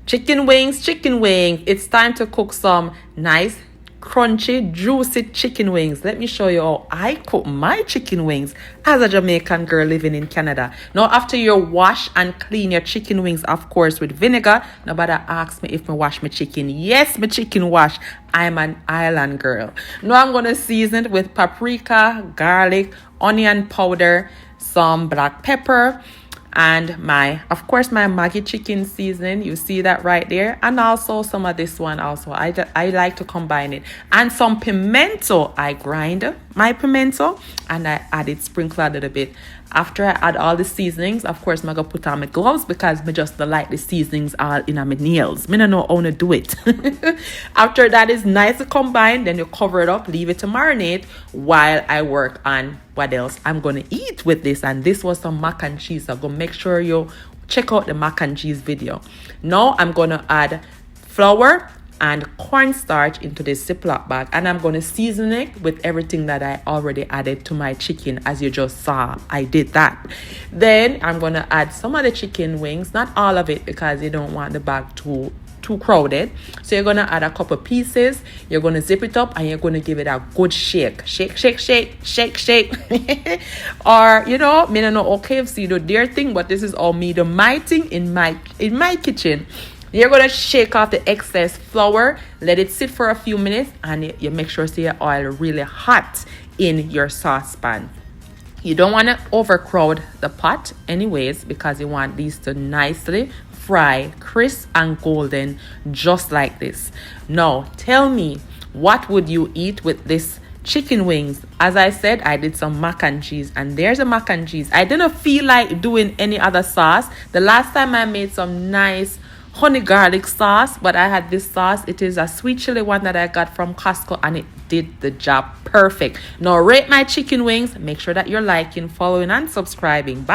Chicken wings, chicken wings. It's time to cook some nice, crunchy, juicy chicken wings. Let me show you how I cook my chicken wings as a Jamaican girl living in Canada. Now, after you wash and clean your chicken wings, of course, with vinegar, nobody asks me if I wash my chicken. Yes, my chicken wash. I'm an island girl. Now, I'm going to season it with paprika, garlic, onion powder, some black pepper, and my Maggi chicken seasoning. You see that right there, and also some of this one also. I like to combine it, and some pimento. I grind my pimento and I add it, sprinkle a little bit. After I add all the seasonings, of course, I'm gonna put on my gloves because I just don't like the seasonings all in my nails. I don't know how to do it. After that is nice to combine, then you cover it up, leave it to marinate while I work on what else I'm gonna eat with this. And this was some mac and cheese. So go make sure you check out the mac and cheese video. Now I'm gonna add flour and cornstarch into this Ziploc bag, and I'm going to season it with everything that I already added to my chicken. As you just saw, I did that. Then I'm going to add some of the chicken wings, not all of it because you don't want the bag too crowded. So you're going to add a couple pieces, you're going to zip it up, and you're going to give it a good shake. Or me don't know, okay, if you do their thing, but this is all me do my thing in my kitchen. You're going to shake off the excess flour, let it sit for a few minutes, and you make sure your oil really hot in your saucepan. You don't want to overcrowd the pot anyways, because you want these to nicely fry, crisp and golden, just like this. Now, tell me, what would you eat with this chicken wings? As I said, I did some mac and cheese, and there's a mac and cheese. I didn't feel like doing any other sauce. The last time I made some nice honey garlic sauce, but I had this sauce. It is a sweet chili one that I got from Costco, and it did the job perfect. Now rate my chicken wings. Make sure that you're liking, following, and subscribing. Bye.